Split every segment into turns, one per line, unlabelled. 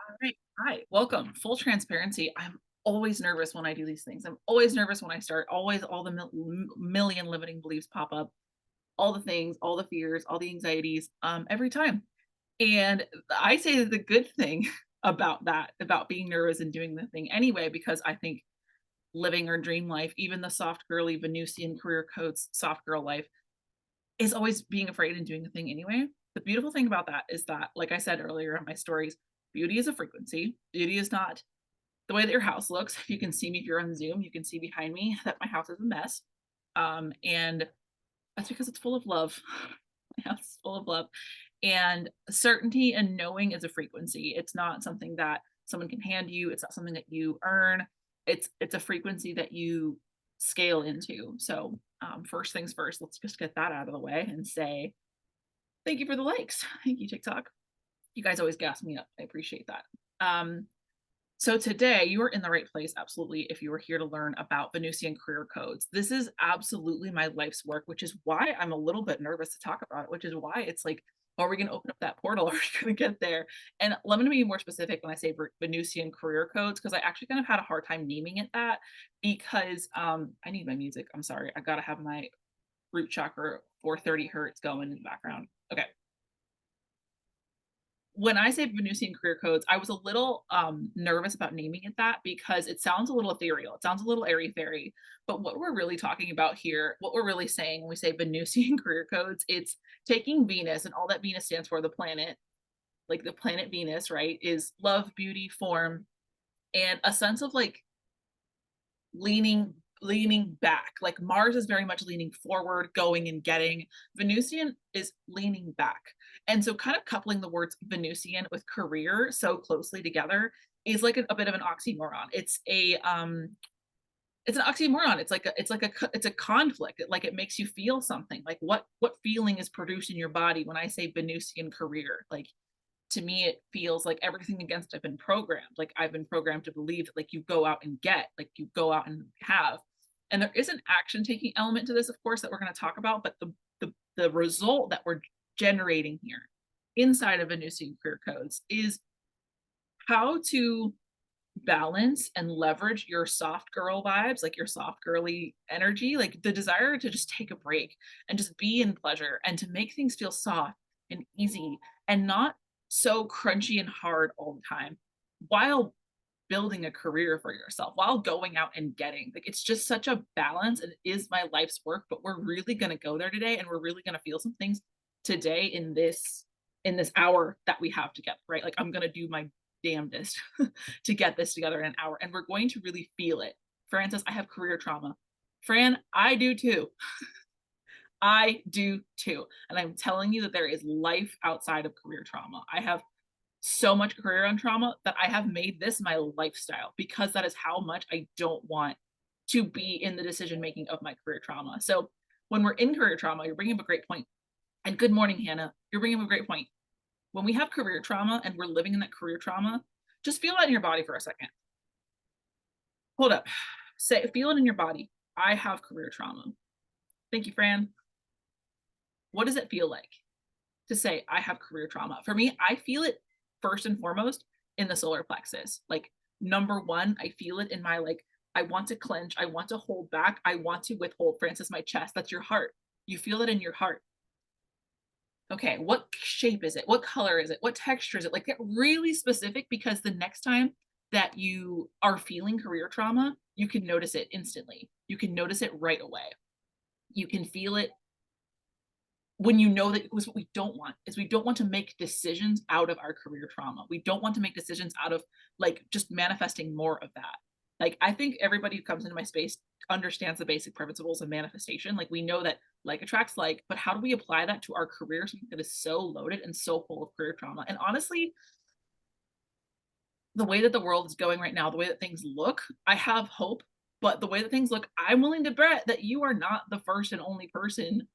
All right. Hi, welcome. Full transparency. I'm always nervous when I do these things. I'm always nervous when I start. Always, all the million limiting beliefs pop up, all the things, all the fears, all the anxieties, every time. And I say the good thing about that, about being nervous and doing the thing anyway, because I think living our dream life, even the soft girly Venusian career codes, soft girl life, is always being afraid and doing the thing anyway. The beautiful thing about that is that, like I said earlier in my stories, beauty is a frequency. Beauty is not the way that your house looks. You can see me if you're on Zoom, you can see behind me that my house is a mess. And that's because it's full of love. My house is full of love. And certainty and knowing is a frequency. It's not something that someone can hand you. It's not something that you earn. It's a frequency that you scale into. So first things first, let's just get that out of the way and say thank you for the likes. Thank you, TikTok. You guys always gas me up. I appreciate that. Um, so today you are in the right place, absolutely, if you are here to learn about Venusian career codes. This is absolutely my life's work, which is why I'm a little bit nervous to talk about it, which is why it's like, are we going to open up that portal? Are we going to get there? And let me be more specific when I say Venusian career codes, because I actually kind of had a hard time naming it that because I need my music. I'm sorry. I got to have my root chakra 430 hertz going in the background. Okay, when I say Venusian career codes, I was a little nervous about naming it that because it sounds a little ethereal. It sounds a little airy fairy. But what we're really talking about here, what we're really saying when we say Venusian career codes, it's taking Venus and all that Venus stands for, the planet, like the planet Venus, right? Is love, beauty, form, and a sense of like leaning back. Like Mars is very much leaning forward, going and getting. Venusian is leaning back. And so kind of coupling the words Venusian with career so closely together is like a bit of an oxymoron. It's an oxymoron. It's a conflict. It makes you feel something. Like what feeling is produced in your body when I say Venusian career? Like to me it feels like everything against I've been programmed. Like I've been programmed to believe that like you go out and get, like you go out and have. And there is an action taking element to this, of course, that we're going to talk about, but the result that we're generating here inside of Venusian career codes is how to balance and leverage your soft girl vibes, like your soft girly energy, like the desire to just take a break and just be in pleasure and to make things feel soft and easy and not so crunchy and hard all the time while building a career for yourself, while going out and getting. Like it's just such a balance and it is my life's work, but we're really going to go there today and we're really going to feel some things today in this hour that we have together, right? Like I'm going to do my damnedest to get this together in an hour and we're going to really feel it. Francis, I have career trauma. Fran, I do too. I do too. And I'm telling you that there is life outside of career trauma. I have so much career on trauma that I have made this my lifestyle because that is how much I don't want to be in the decision making of my career trauma. So when we're in career trauma, you're bringing up a great point. And good morning, Hannah. You're bringing up a great point. When we have career trauma and we're living in that career trauma, just feel that in your body for a second. Hold up. Say, feel it in your body. I have career trauma. Thank you, Fran. What does it feel like to say I have career trauma? For me, I feel it first and foremost in the solar plexus. Like number one, I feel it in my like, I want to clench, I want to hold back, I want to withhold. Francis, my chest, that's your heart. You feel it in your heart. Okay, what shape is it? What color is it? What texture is it? Like get really specific because the next time that you are feeling career trauma, you can notice it instantly. You can notice it right away. You can feel it when you know that it was what we don't want is we don't want to make decisions out of our career trauma. We don't want to make decisions out of like just manifesting more of that. Like I think everybody who comes into my space understands the basic principles of manifestation. Like we know that like attracts like, but how do we apply that to our career something that is so loaded and so full of career trauma? And honestly, the way that the world is going right now, the way that things look, I have hope, but the way that things look, I'm willing to bet that you are not the first and only person,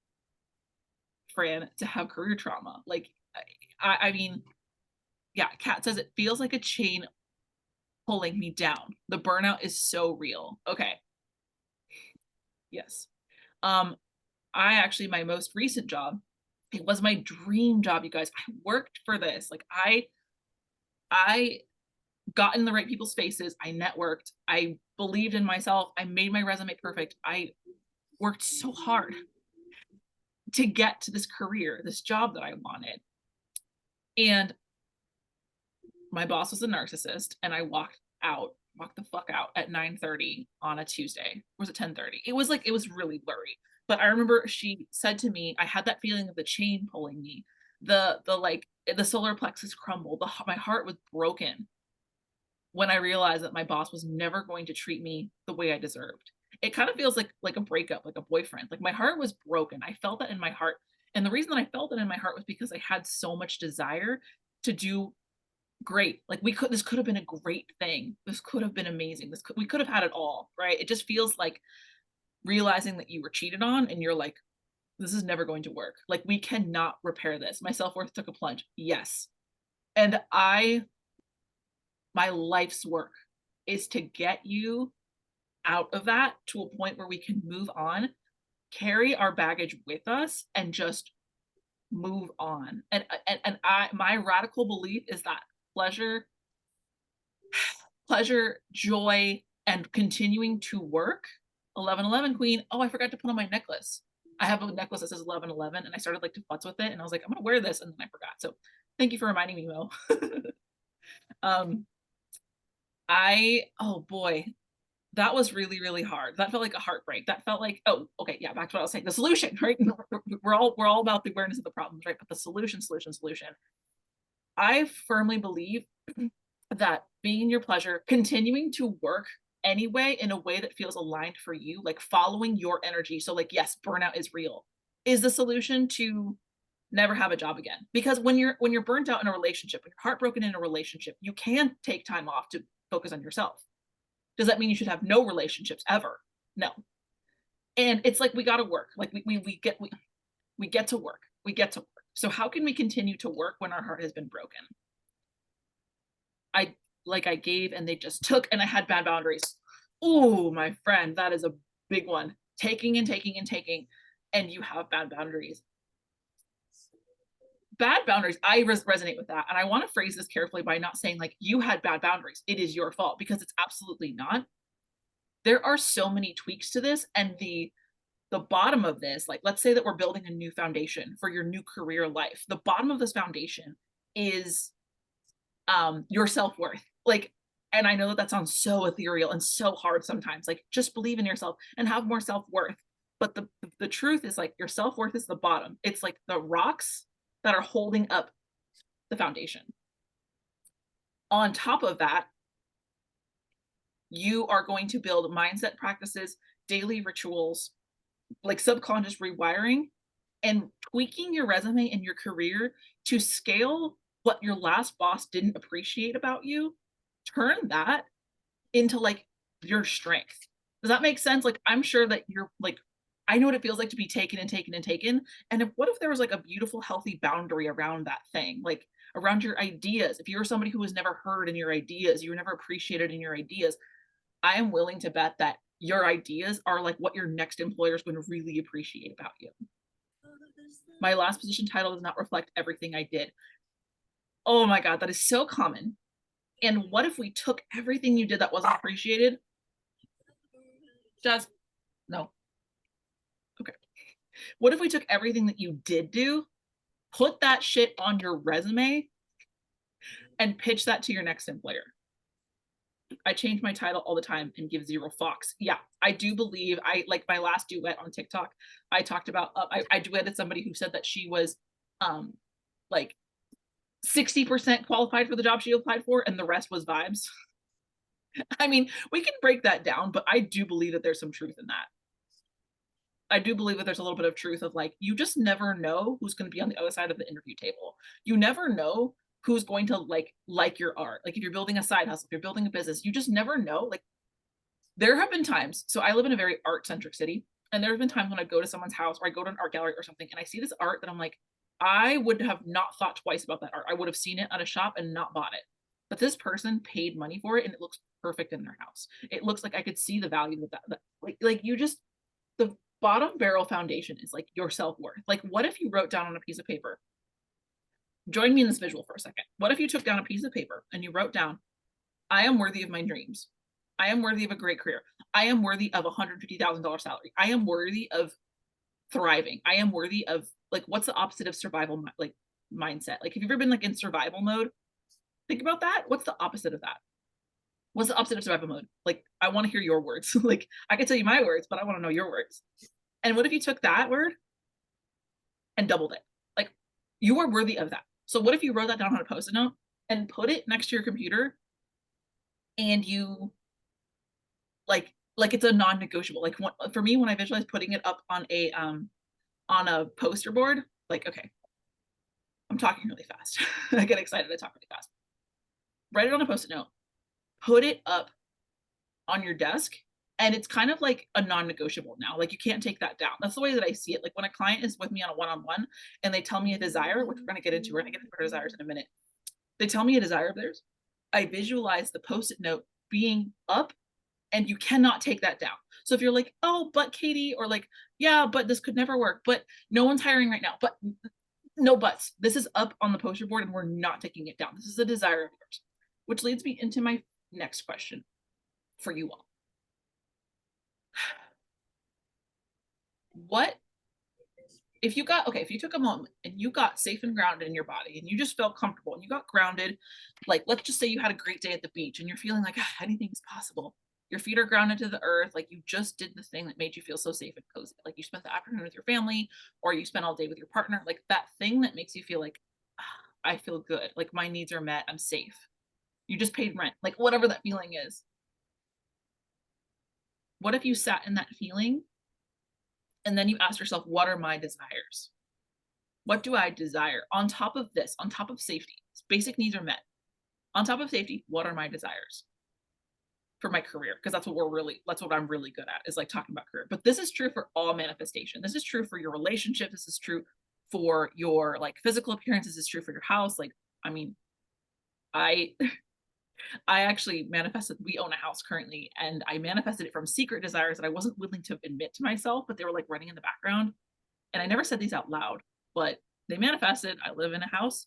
Fran, to have career trauma. Like, I mean, yeah, Kat says it feels like a chain pulling me down. The burnout is so real. Okay. Yes. Um, I actually, my most recent job, it was my dream job, you guys. I worked for this. Like I got in the right people's faces, I networked, I believed in myself, I made my resume perfect. I worked so hard to get to this career, this job that I wanted. And my boss was a narcissist, and I walked the fuck out at 9:30 on a Tuesday. Or was it 10:30? It was like, it was really blurry. But I remember she said to me, I had that feeling of the chain pulling me, the solar plexus crumbled, my heart was broken when I realized that my boss was never going to treat me the way I deserved. It kind of feels like a breakup, like a boyfriend. Like my heart was broken. I felt that in my heart. And the reason that I felt it in my heart was because I had so much desire to do great. Like this could have been a great thing. This could have been amazing. We could have had it all, right? It just feels like realizing that you were cheated on and you're like, this is never going to work. Like we cannot repair this. My self-worth took a plunge. Yes. And my life's work is to get you out of that to a point where we can move on, carry our baggage with us, and just move on. And my radical belief is that pleasure, joy, and continuing to work. 1111 queen. Oh, I forgot to put on my necklace. I have a necklace that says 1111, and I started like to futz with it, and I was like, I'm gonna wear this, and then I forgot. So thank you for reminding me, Mo. um, oh boy, that was really, really hard. That felt like a heartbreak. That felt like, oh, okay, yeah, back to what I was saying. The solution, right? We're all about the awareness of the problems, right? But the solution. I firmly believe that being in your pleasure, continuing to work anyway in a way that feels aligned for you, like following your energy. So, like, yes, burnout is real, is the solution to never have a job again. Because when you're burnt out in a relationship, when you're heartbroken in a relationship, you can take time off to focus on yourself. Does that mean you should have no relationships ever? No. And it's like we got to work. Like we get to work. We get to work. So how can we continue to work when our heart has been broken? I gave and they just took, and I had bad boundaries. Oh, my friend, that is a big one. Taking and taking and taking, and you have bad boundaries. Bad boundaries, I resonate with that. And I want to phrase this carefully by not saying like you had bad boundaries, it is your fault, because it's absolutely not. There are so many tweaks to this, and the bottom of this, like let's say that we're building a new foundation for your new career life. The bottom of this foundation is your self-worth. Like, and I know that sounds so ethereal and so hard sometimes. Like, just believe in yourself and have more self-worth. But the truth is, like, your self-worth is the bottom. It's like the rocks that are holding up the foundation. On top of that, you are going to build mindset practices, daily rituals, like subconscious rewiring, and tweaking your resume and your career to scale what your last boss didn't appreciate about you. Turn that into like your strength. Does that make sense? Like, I'm sure that you're like, I know what it feels like to be taken and taken and taken. And what if there was like a beautiful, healthy boundary around that thing, like around your ideas? If you're somebody who was never heard in your ideas, you were never appreciated in your ideas, I am willing to bet that your ideas are like what your next employer is going to really appreciate about you. My last position title does not reflect everything I did. Oh my God, that is so common. And what if we took everything you did that wasn't appreciated? Just no. Okay. What if we took everything that you did do, put that shit on your resume, and pitch that to your next employer? I change my title all the time and give zero fucks. Yeah, I do believe I like my last duet on TikTok. I talked about I duetted somebody who said that she was like 60% qualified for the job she applied for, and the rest was vibes. I mean, we can break that down, but I do believe that there's some truth in that. I do believe that there's a little bit of truth of like, you just never know who's going to be on the other side of the interview table. You never know who's going to like your art. Like if you're building a side hustle, if you're building a business, you just never know. Like there have been times, so I live in a very art centric city, and there have been times when I go to someone's house or I go to an art gallery or something and I see this art that I'm like, I would have not thought twice about that art. I would have seen it at a shop and not bought it. But this person paid money for it and it looks perfect in their house. It looks like I could see the value of that. Like you just, the bottom barrel foundation is like your self-worth. Like what if you wrote down on a piece of paper, join me in this visual for a second. What if you took down a piece of paper and you wrote down, I am worthy of my dreams. I am worthy of a great career. I am worthy of a $150,000 salary. I am worthy of thriving. I am worthy of, like, what's the opposite of survival like mindset? Like, have you ever been like in survival mode? Think about that. What's the opposite of that? What's the opposite of survival mode? Like, I want to hear your words. Like, I can tell you my words, but I want to know your words. And what if you took that word and doubled it? Like, you are worthy of that. So what if you wrote that down on a post-it note and put it next to your computer, and you like it's a non-negotiable. Like, for me, when I visualize putting it up on a poster board, like, okay, I'm talking really fast. I get excited, I talk really fast. Write it on a post-it note, put it up on your desk, and it's kind of like a non-negotiable now. Like, you can't take that down. That's the way that I see it. Like, when a client is with me on a one-on-one and they tell me a desire, which we're gonna get into our desires in a minute. They tell me a desire of theirs. I visualize the post-it note being up, and you cannot take that down. So if you're like, "Oh, but Katie," or like, "Yeah, but this could never work, but no one's hiring right now," but no buts. This is up on the poster board and we're not taking it down. This is a desire of yours, which leads me into my next question for you all. What if you got, okay, if you took a moment and you got safe and grounded in your body and you just felt comfortable and you got grounded, like, let's just say you had a great day at the beach and you're feeling like, anything is possible. Your feet are grounded to the earth, like you just did the thing that made you feel so safe and cozy. Like, you spent the afternoon with your family, or you spent all day with your partner, like that thing that makes you feel like, I feel good, like my needs are met, I'm safe. You just paid rent, like whatever that feeling is. What if you sat in that feeling and then you asked yourself, what are my desires? What do I desire? On top of this, on top of safety, basic needs are met. On top of safety, what are my desires for my career? Because that's what I'm really good at, is like talking about career. But this is true for all manifestation. This is true for your relationship. This is true for your like physical appearance. This is true for your house. Like, I mean, I I actually manifested, we own a house currently, and I manifested it from secret desires that I wasn't willing to admit to myself, but they were like running in the background. And I never said these out loud, but they manifested. I live in a house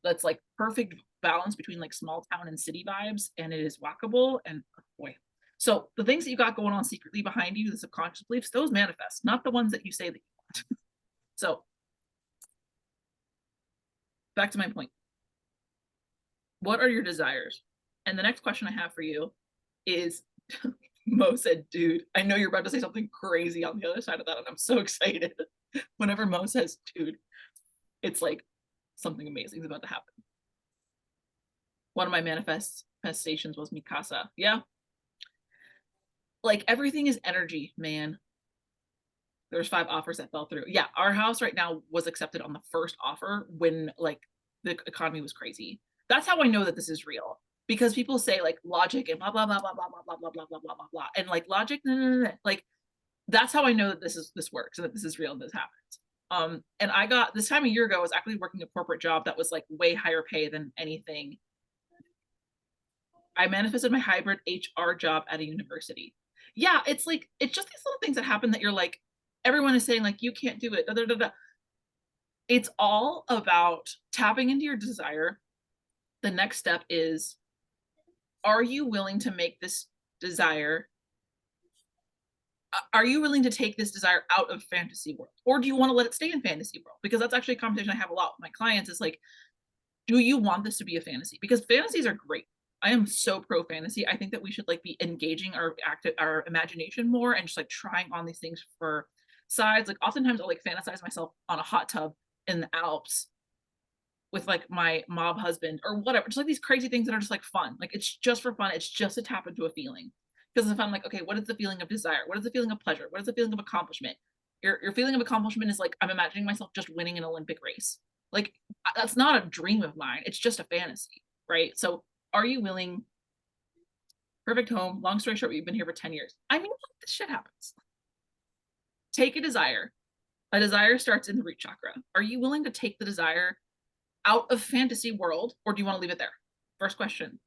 that's like perfect balance between like small town and city vibes, and it is walkable. And oh boy, so the things that you got going on secretly behind you, the subconscious beliefs, those manifest, not the ones that you say that you want. So back to my point. What are your desires? And the next question I have for you is, Mo said, dude, I know you're about to say something crazy on the other side of that, and I'm so excited. Whenever Mo says, dude, it's like something amazing is about to happen. One of my manifestations was Mikasa. Yeah. Like, everything is energy, man. There's 5 offers that fell through. Yeah, our house right now was accepted on the first offer when like the economy was crazy. That's how I know that this is real. Because people say like logic and blah blah blah blah blah blah blah blah blah blah blah blah blah, and like logic, no, no, no, no. Like, that's how I know that this works and that this is real and this happens. And I got this time a year ago, I was actually working a corporate job that was like way higher pay than anything. I manifested my hybrid HR job at a university. Yeah, it's like, it's just these little things that happen that you're like, everyone is saying like, you can't do it. Da, da, da, da. It's all about tapping into your desire. The next step is, are you willing to make this desire, are you willing to take this desire out of fantasy world, or do you want to let it stay in fantasy world? Because that's actually a conversation I have a lot with my clients, is like, do you want this to be a fantasy? Because fantasies are great. I am so pro fantasy. I think that we should like be engaging our imagination more, and just like trying on these things for sides. Like, oftentimes I'll like fantasize myself on a hot tub in the Alps with like my mob husband or whatever. Just like these crazy things that are just like fun. Like, it's just for fun. It's just to tap into a feeling. Because if I'm like, okay, what is the feeling of desire? What is the feeling of pleasure? What is the feeling of accomplishment? Your feeling of accomplishment is like, I'm imagining myself just winning an Olympic race. Like, that's not a dream of mine. It's just a fantasy, right? So are you willing, perfect home, long story short, we've been here for 10 years. I mean, this shit happens. Take a desire. A desire starts in the root chakra. Are you willing to take the desire out of fantasy world, or do you want to leave it there? First question.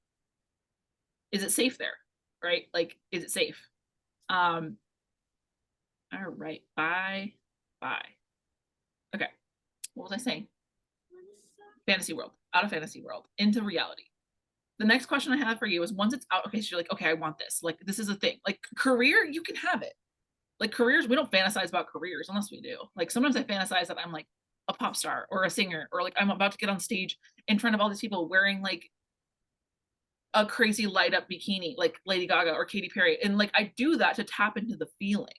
Is it safe there? Right? Like, is it safe? All right. Bye. Bye. Okay. What was I saying? Fantasy world. Out of fantasy world. Into reality. The next question I have for you is once it's out, okay, so you're like, okay, I want this. Like, this is a thing. Like, career, you can have it. Like, careers, we don't fantasize about careers unless we do. Like, sometimes I fantasize that I'm like a pop star or a singer, or like I'm about to get on stage in front of all these people wearing like a crazy light up bikini, like Lady Gaga or Katy Perry. And like, I do that to tap into the feeling.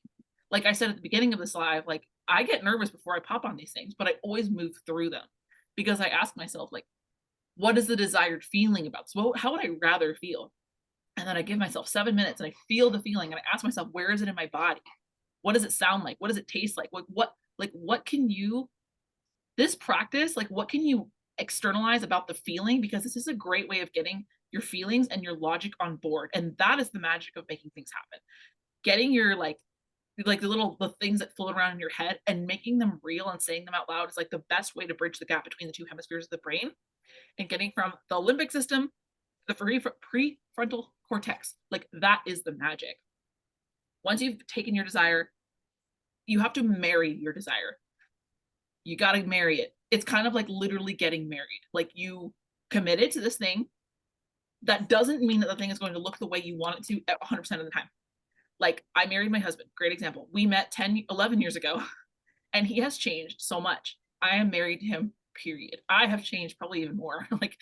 Like I said at the beginning of this live, like I get nervous before I pop on these things, but I always move through them because I ask myself, like, what is the desired feeling about this? Well, how would I rather feel? And then I give myself 7 minutes and I feel the feeling and I ask myself, where is it in my body? What does it sound like? What does it taste like? What can you, this practice, like what can you externalize about the feeling? Because this is a great way of getting your feelings and your logic on board. And that is the magic of making things happen. Getting your the things that float around in your head and making them real and saying them out loud is like the best way to bridge the gap between the two hemispheres of the brain and getting from the limbic system to the prefrontal cortex. Like that is the magic. Once you've taken your desire, you have to marry your desire. You got to marry it. It's kind of like literally getting married. Like you committed to this thing. That doesn't mean that the thing is going to look the way you want it to at 100% of the time. Like I married my husband. Great example. We met 11 years ago and he has changed so much. I am married to him, period. I have changed probably even more. Like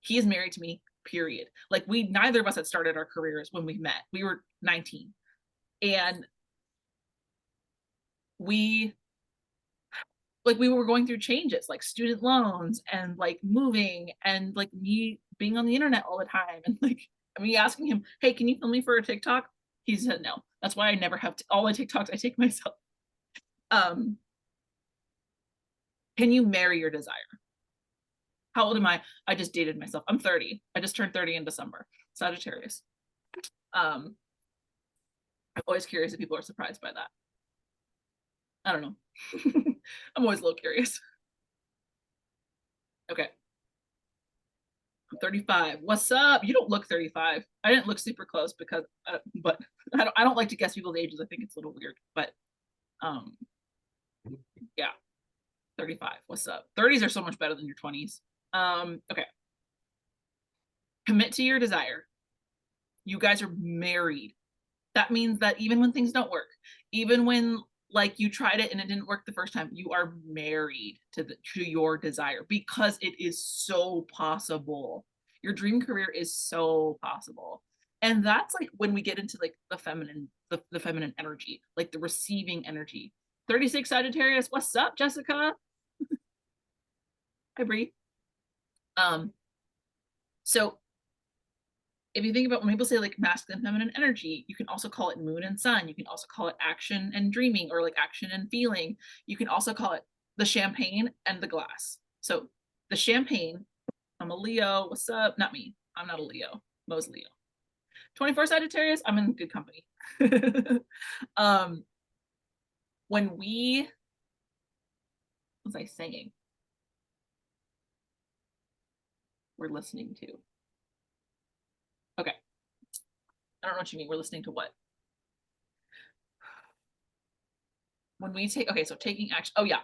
he is married to me, period. Like neither of us had started our careers when we met. We were 19 and we were going through changes like student loans and like moving and like me being on the internet all the time and like me asking him, hey, can you film me for a TikTok? He said no. That's why I never have all my TikToks I take myself. Can you marry your desire? How old am I? I just dated myself. I'm 30. I just turned 30 in December. Sagittarius. I'm always curious if people are surprised by that. I don't know. I'm always a little curious. Okay. I'm 35. What's up? You don't look 35. I didn't look super close because, but I don't like to guess people's ages. I think it's a little weird, but yeah, 35. What's up? 30s are so much better than your 20s. Okay. Commit to your desire. You guys are married. That means that even when things don't work, even when like you tried it and it didn't work the first time, you are married to your desire because it is so possible. Your dream career is so possible. And that's like when we get into like the feminine energy, like the receiving energy. 36 Sagittarius, what's up, Jessica? Hi, Bree. So if you think about when people say like masculine feminine energy, you can also call it moon and sun. You can also call it action and dreaming or like action and feeling. You can also call it the champagne and the glass. So the champagne, I'm a Leo. What's up? Not me. I'm not a Leo. Mo's Leo. 24 Sagittarius, I'm in good company. When we, what was I saying? We're listening to. Okay. I don't know what you mean. We're listening to what? When we take, okay, so taking action. Oh, yeah.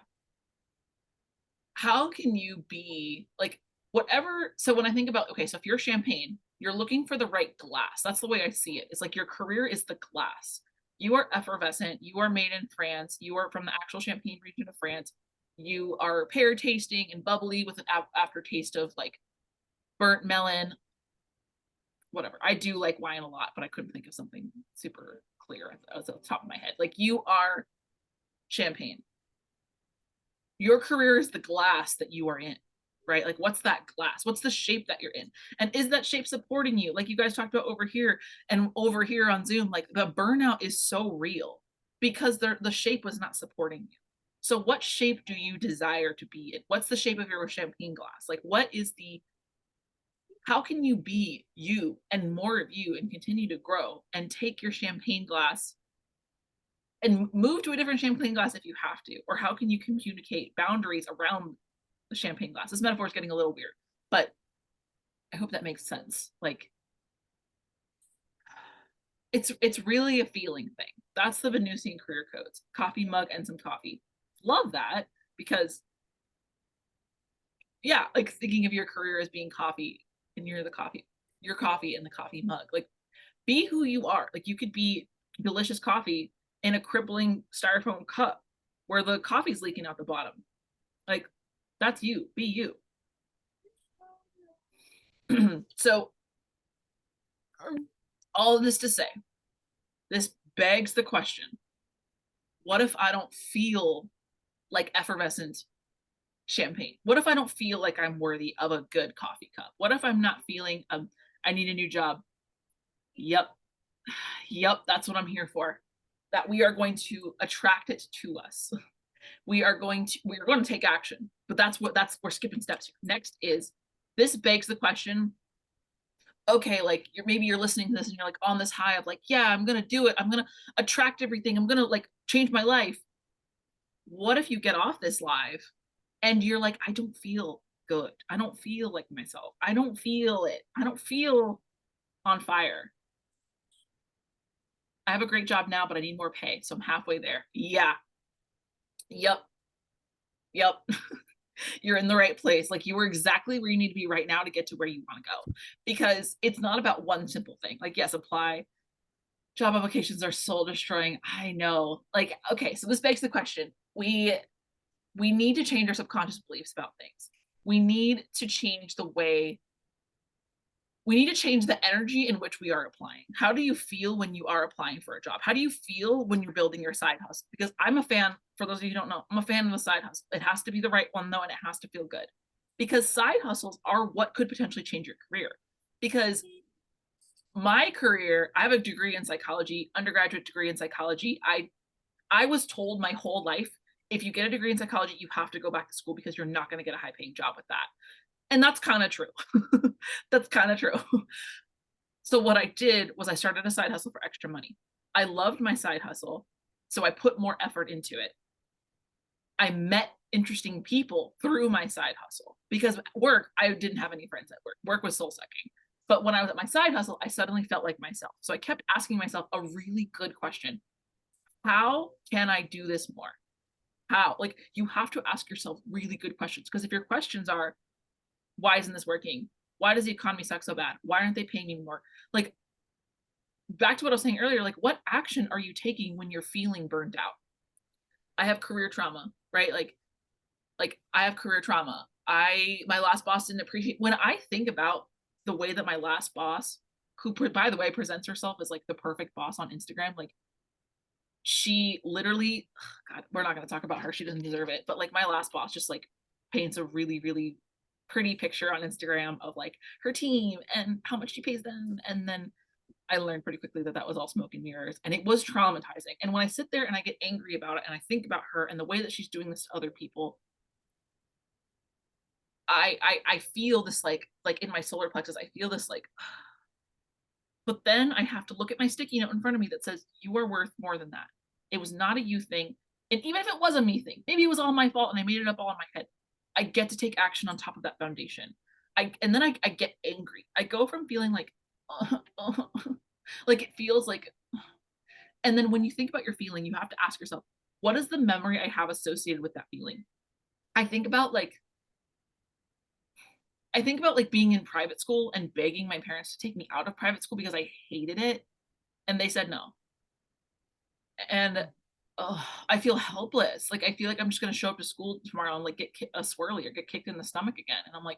How can you be like whatever? So when I think about, okay, so if you're champagne, you're looking for the right glass. That's the way I see it. It's like your career is the glass. You are effervescent. You are made in France. You are from the actual Champagne region of France. You are pear tasting and bubbly with an aftertaste of like burnt melon, whatever. I do like wine a lot, but I couldn't think of something super clear at the top of my head. Like you are champagne. Your career is the glass that you are in, right? Like what's that glass? What's the shape that you're in? And is that shape supporting you? Like you guys talked about over here and over here on Zoom, like the burnout is so real because the shape was not supporting you. So what shape do you desire to be in? What's the shape of your champagne glass? Like what is how can you be you and more of you and continue to grow and take your champagne glass and move to a different champagne glass if you have to? Or how can you communicate boundaries around the champagne glass? This metaphor is getting a little weird, but I hope that makes sense. Like it's really a feeling thing. That's the Venusian career codes. Coffee mug and some coffee. Love that because yeah, like thinking of your career as being coffee and you're your coffee in the coffee mug. Like, be who you are. Like, you could be delicious coffee in a crippling styrofoam cup where the coffee's leaking out the bottom. Like, that's you. Be you. So, all of this to say, this begs the question, what if I don't feel like effervescent champagne? What if I don't feel like I'm worthy of a good coffee cup? What if I'm not feeling, I need a new job? Yep. Yep, that's what I'm here for. That we are going to attract it to us. We're going to take action. But we're skipping steps here. Next is, this begs the question, okay, like maybe you're listening to this and you're like on this high of like, yeah, I'm gonna do it. I'm gonna attract everything. I'm gonna like change my life. What if you get off this live and you're like, I don't feel good. I don't feel like myself. I don't feel it. I don't feel on fire. I have a great job now, but I need more pay. So I'm halfway there. Yeah. Yep. Yep. You're in the right place. Like, you were exactly where you need to be right now to get to where you want to go. Because it's not about one simple thing. Like, yes, apply. Job applications are soul destroying. I know. Like, okay, so this begs the question. We need to change our subconscious beliefs about things. We need to change the energy in which we are applying. How do you feel when you are applying for a job? How do you feel when you're building your side hustle? Because I'm a fan, for those of you who don't know, I'm a fan of the side hustle. It has to be the right one though, and it has to feel good. Because side hustles are what could potentially change your career. Because my career, I have a degree in psychology, undergraduate degree in psychology. I was told my whole life, if you get a degree in psychology, you have to go back to school because you're not going to get a high paying job with that. And that's kind of true. That's kind of true. So what I did was I started a side hustle for extra money. I loved my side hustle, so I put more effort into it. I met interesting people through my side hustle because at work, I didn't have any friends at work. Work was soul sucking. But when I was at my side hustle, I suddenly felt like myself. So I kept asking myself a really good question. How can I do this more? How? Like, you have to ask yourself really good questions, because if your questions are, why isn't this working? Why does the economy suck so bad? Why aren't they paying me more? Like, back to what I was saying earlier, like, what action are you taking when you're feeling burned out? I have career trauma, right? Like I have career trauma. My last boss didn't appreciate, when I think about the way that my last boss, who by the way presents herself as like the perfect boss on Instagram, like, she literally, God, we're not going to talk about her. She doesn't deserve it. But like, my last boss just like paints a really, really pretty picture on Instagram of like her team and how much she pays them. And then I learned pretty quickly that that was all smoke and mirrors, and it was traumatizing. And when I sit there and I get angry about it and I think about her and the way that she's doing this to other people, I feel this like in my solar plexus, I feel this like, but then I have to look at my sticky note in front of me that says, you are worth more than that. It was not a you thing. And even if it was a me thing, maybe it was all my fault and I made it up all in my head. I get to take action on top of that foundation. And then I get angry. I go from feeling like, like it feels like, and then when you think about your feeling, you have to ask yourself, what is the memory I have associated with that feeling? I think about like, being in private school and begging my parents to take me out of private school because I hated it. And they said no. And I feel helpless. Like, I feel like I'm just going to show up to school tomorrow and like get a swirly or get kicked in the stomach again. And I'm like,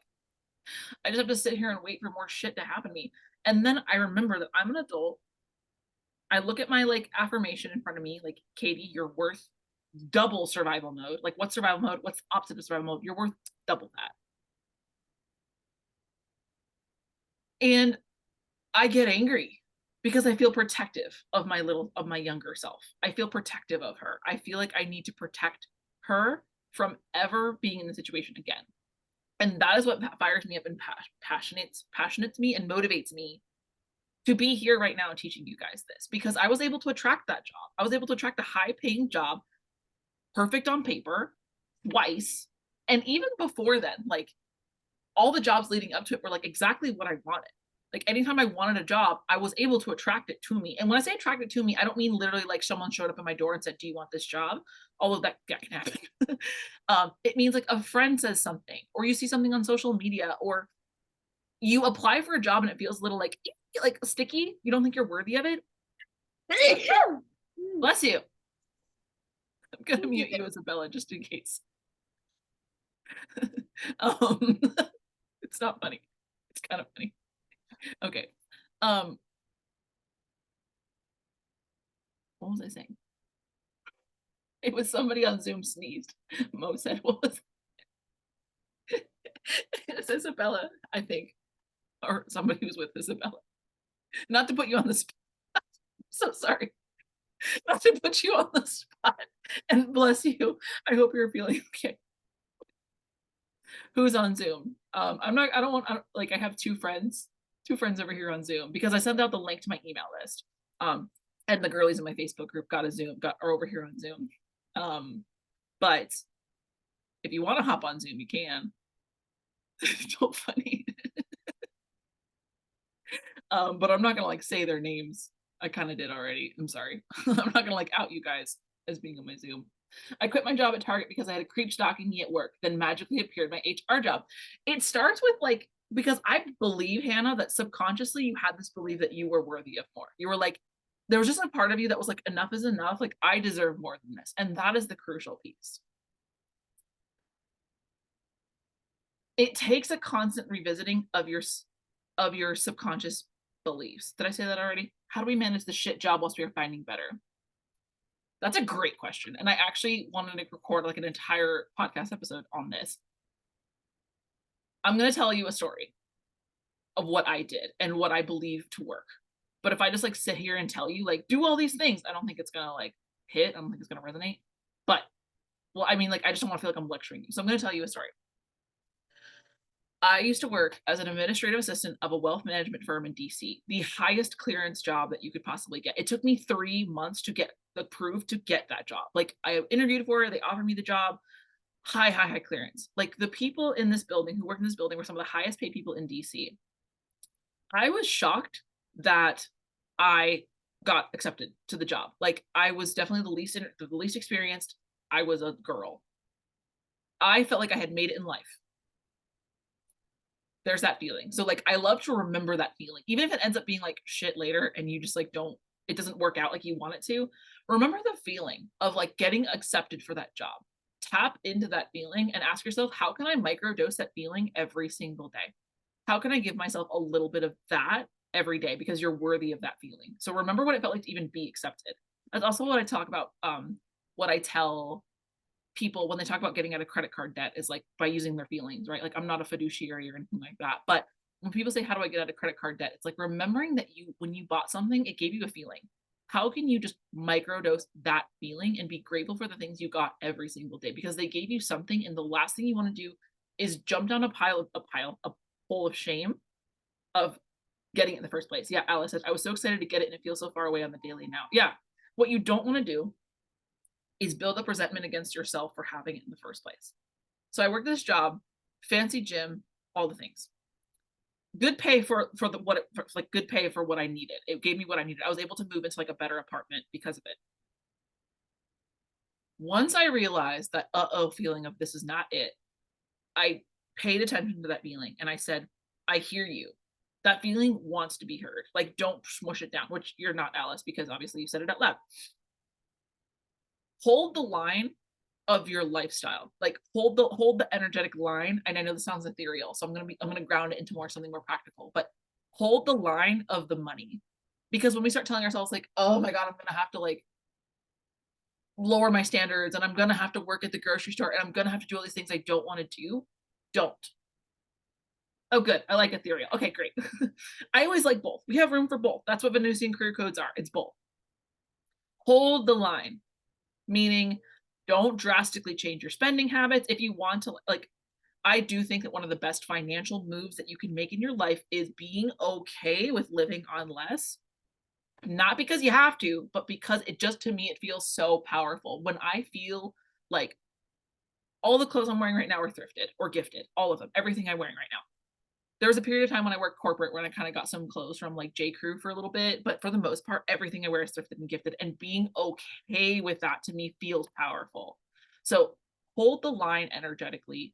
I just have to sit here and wait for more shit to happen to me. And then I remember that I'm an adult. I look at my like affirmation in front of me, like, Katie, you're worth double survival mode. Like, what's survival mode? What's opposite of survival mode? You're worth double that. And I get angry because I feel protective of my younger self. I feel protective of her. I feel like I need to protect her from ever being in the situation again. And that is what fires me up and passionates me and motivates me to be here right now and teaching you guys this, because I was able to attract that job. I was able to attract a high paying job, perfect on paper, twice. And even before then, like, all the jobs leading up to it were like exactly what I wanted. Like, anytime I wanted a job, I was able to attract it to me. And when I say attract it to me, I don't mean literally like someone showed up at my door and said, do you want this job? Although that can happen. It means like a friend says something, or you see something on social media, or You apply for a job and it feels a little like sticky. You don't think you're worthy of it. Bless you. I'm gonna mute you, Isabella, just in case. um, it's not funny. It's kind of funny. Okay. What was I saying? It was somebody on Zoom sneezed. Mo said, "What was?" It's Isabella, I think, or somebody who's with Isabella. Not to put you on the spot. So sorry. Not to put you on the spot. And bless you. I hope you're feeling okay. Who's on Zoom? I'm not. I don't want. Like I have two friends over here on Zoom because I sent out the link to my email list. Um, and the girlies in my Facebook group got a Zoom. Are over here on Zoom. But if you want to hop on Zoom, you can. So funny. But I'm not gonna like say their names. I kind of did already. I'm sorry. I'm not gonna like out you guys as being on my Zoom. I quit my job at Target because I had a creep stalking me at work, then magically appeared my HR job. It starts with like, because I believe, Hannah, that subconsciously you had this belief that you were worthy of more. You were like, there was just a part of you that was like, enough is enough. Like, I deserve more than this. And that is the crucial piece. It takes a constant revisiting of your subconscious beliefs. Did I say that already? How do we manage the shit job whilst we are finding better? That's a great question. And I actually wanted to record like an entire podcast episode on this. I'm going to tell you a story of what I did and what I believe to work. But if I just like sit here and tell you like do all these things, I don't think it's going to like hit. I don't think it's going to resonate. But well, I mean, like I just don't want to feel like I'm lecturing you. So I'm going to tell you a story. I used to work as an administrative assistant of a wealth management firm in DC, the highest clearance job that you could possibly get. It took me 3 months to get approved to get that job. Like I interviewed for it, they offered me the job. High clearance. Like the people in this building who work in this building were some of the highest paid people in DC. I was shocked that I got accepted to the job. Like I was definitely the least experienced. I was a girl. I felt like I had made it in life. There's that feeling. So like I love to remember that feeling. Even if it ends up being like shit later and you just like it doesn't work out like you want it to. Remember the feeling of like getting accepted for that job. Tap into that feeling and ask yourself, how can I microdose that feeling every single day? How can I give myself a little bit of that every day because you're worthy of that feeling? So remember what it felt like to even be accepted. That's also what I talk about. What I tell people when they talk about getting out of credit card debt is like by using their feelings, right? Like I'm not a fiduciary or anything like that. But when people say, how do I get out of credit card debt? It's like remembering that when you bought something, it gave you a feeling. How can you just microdose that feeling and be grateful for the things you got every single day? Because they gave you something, and the last thing you want to do is jump down a hole of shame of getting it in the first place. Yeah, Alice said, I was so excited to get it and it feels so far away on the daily now. Yeah. What you don't want to do is build up resentment against yourself for having it in the first place. So I worked this job, fancy gym, all the things. Good pay for good pay for what I needed. It gave me what I needed. I was able to move into like a better apartment because of it. Once I realized that feeling of this is not it, I paid attention to that feeling and I said, I hear you. That feeling wants to be heard. Like, don't smush it down, which you're not, Alice, because obviously you said it out loud. Hold the line of your lifestyle. Like hold the energetic line. And I know this sounds ethereal, so I'm gonna ground it into something more practical, but hold the line of the money. Because when we start telling ourselves like, oh my God, I'm gonna have to like lower my standards and I'm gonna have to work at the grocery store and I'm gonna have to do all these things I don't want to do, don't. Oh, good. I like ethereal. Okay, great. I always like both. We have room for both. That's what Venusian career codes are. It's both. Hold the line, meaning don't drastically change your spending habits. If you want to, like, I do think that one of the best financial moves that you can make in your life is being okay with living on less. Not because you have to, but because it just, to me, it feels so powerful. When I feel like all the clothes I'm wearing right now are thrifted or gifted, all of them, everything I'm wearing right now. There was a period of time when I worked corporate when I kind of got some clothes from like J. Crew for a little bit, but for the most part, everything I wear is thrifted and gifted, and being okay with that to me feels powerful. So hold the line energetically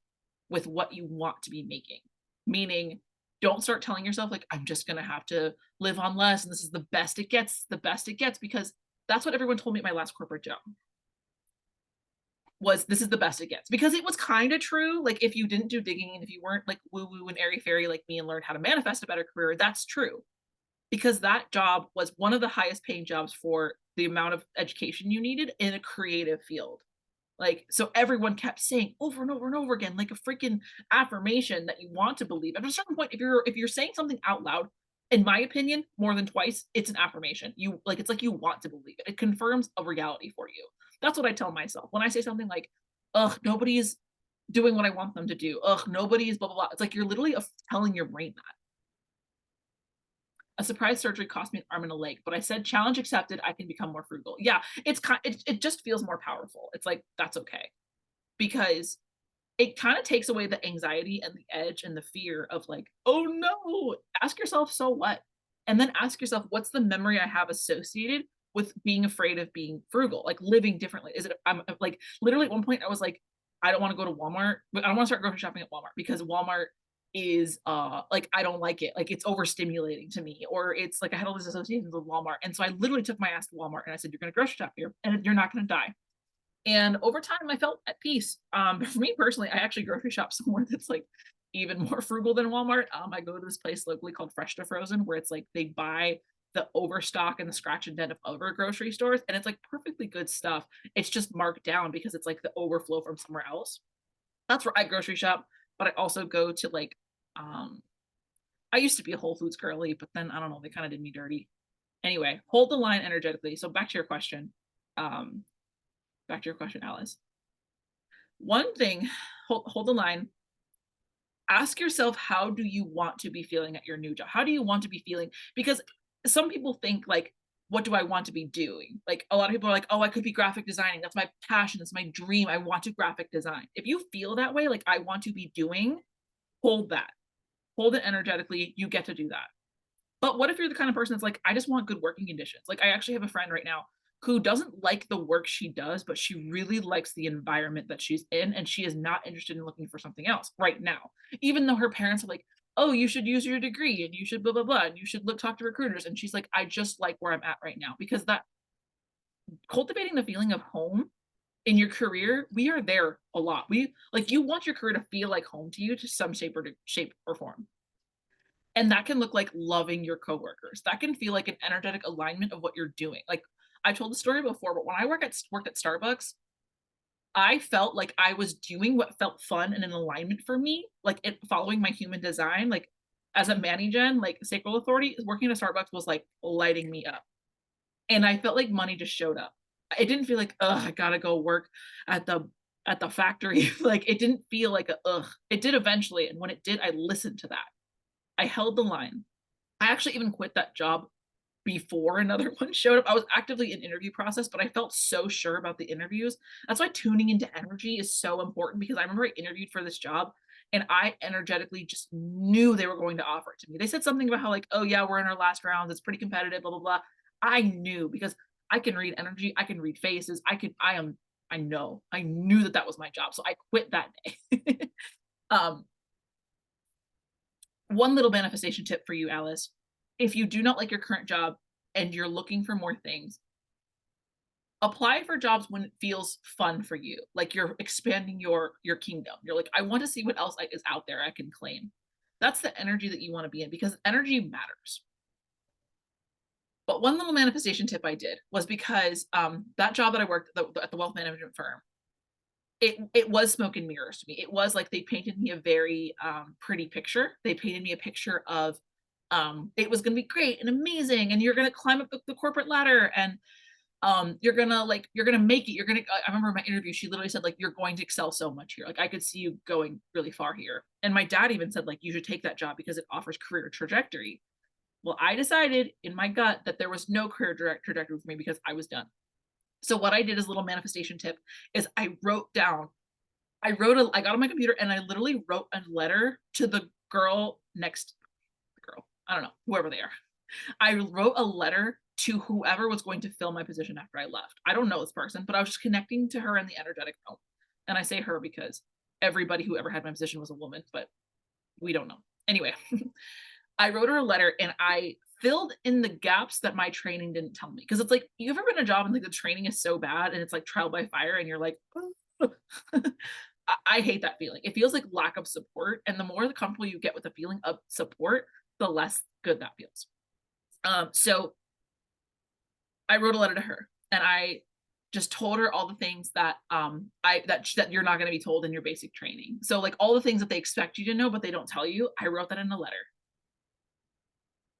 with what you want to be making, meaning Don't start telling yourself like, I'm just gonna have to live on less and this is the best it gets, the best it gets, because that's what everyone told me at my last corporate job was this is the best it gets. Because it was kind of true. Like if you didn't do digging and if you weren't like woo woo and airy fairy like me and learned how to manifest a better career, that's true. Because that job was one of the highest paying jobs for the amount of education you needed in a creative field. Like, so everyone kept saying over and over and over again, like a freaking affirmation that you want to believe. At a certain point, if you're saying something out loud, in my opinion, more than twice, it's an affirmation. You like it's like you want to believe it. It confirms a reality for you. That's what I tell myself. When I say something like, ugh, nobody's doing what I want them to do. Ugh, nobody's blah blah blah. It's like you're literally telling your brain that. A surprise surgery cost me an arm and a leg, but I said challenge accepted, I can become more frugal. Yeah, it just feels more powerful. It's like that's okay because it kind of takes away the anxiety and the edge and the fear of like, "Oh no." Ask yourself, "So what?" And then ask yourself, "What's the memory I have associated with being afraid of being frugal, like living differently?" Is it I'm like literally at one point I was like, "I don't want to go to Walmart, but I don't want to start grocery shopping at Walmart because Walmart is like I don't like it. Like it's overstimulating to me or it's like I had all these associations with Walmart." And so I literally took my ass to Walmart and I said, "You're going to grocery shop here and you're not going to die." And over time, I felt at peace. But for me personally, I actually grocery shop somewhere that's like even more frugal than Walmart. I go to this place locally called Fresh to Frozen, where it's like they buy the overstock and the scratch and dent of other grocery stores, and it's like perfectly good stuff. It's just marked down because it's like the overflow from somewhere else. That's where I grocery shop, but I also go to like, um, I used to be a Whole Foods girly, but then I don't know, they kind of did me dirty. Anyway, hold the line energetically. So back to your question. Um, Back to your question, Alice. One thing, hold the line. Ask yourself, how do you want to be feeling at your new job? How do you want to be feeling? Because some people think like, what do I want to be doing? Like a lot of people are like, oh, I could be graphic designing. That's my passion. That's my dream. I want to graphic design. If you feel that way, like I want to be doing, hold that. Hold it energetically. You get to do that. But what if you're the kind of person that's like, I just want good working conditions? Like, I actually have a friend right now who doesn't like the work she does, but she really likes the environment that she's in, and she is not interested in looking for something else right now. Even though her parents are like, oh, you should use your degree and you should blah, blah, blah, and you should look, talk to recruiters. And she's like, I just like where I'm at right now because that cultivating the feeling of home in your career, we are there a lot. We like you want your career to feel like home to you to some shape or form. And that can look like loving your coworkers. That can feel like an energetic alignment of what you're doing. Like I told the story before, but when I worked at Starbucks, I felt like I was doing what felt fun and an alignment for me, like it following my human design. Like as a managen, like sacral authority, working at Starbucks was like lighting me up. And I felt like money just showed up. It didn't feel like, ugh, I gotta go work at the factory. Like it didn't feel like a ugh. It did eventually. And when it did, I listened to that. I held the line. I actually even quit that job before another one showed up. I was actively in interview process, but I felt so sure about the interviews. That's why tuning into energy is so important because I remember I interviewed for this job and I energetically just knew they were going to offer it to me. They said something about how like, "Oh yeah, we're in our last rounds. It's pretty competitive, blah blah blah." I knew because I can read energy, I can read faces. I know. I knew that that was my job. So I quit that day. um One little manifestation tip for you, Alice. If you do not like your current job and you're looking for more things, apply for jobs when it feels fun for you. Like you're expanding your kingdom. You're like, I want to see what else is out there I can claim. That's the energy that you want to be in because energy matters. But one little manifestation tip I did was because that job that I worked at the wealth management firm, it was smoke and mirrors to me. It was like they painted me a very, pretty picture. They painted me a picture of, it was gonna be great and amazing, and you're gonna climb up the corporate ladder, and, you're gonna make it. I remember in my interview, she literally said, like, "You're going to excel so much here." Like, I could see you going really far here. And my dad even said, like, "You should take that job because it offers career trajectory." Well, I decided in my gut that there was no career trajectory for me because I was done. So what I did as a little manifestation tip is I got on my computer and I literally wrote a letter to the girl next girl. I don't know, whoever they are. I wrote a letter to whoever was going to fill my position after I left. I don't know this person, but I was just connecting to her in the energetic realm. And I say her because everybody who ever had my position was a woman, but we don't know. Anyway, I wrote her a letter and I filled in the gaps that my training didn't tell me. Cause it's like, you ever been in a job and like the training is so bad and it's like trial by fire and you're like, I hate that feeling. It feels like lack of support. And the more the comfortable you get with the feeling of support, the less good that feels. So I wrote a letter to her and I just told her all the things that that you're not going to be told in your basic training. So like all the things that they expect you to know, but they don't tell you. I wrote that in a letter.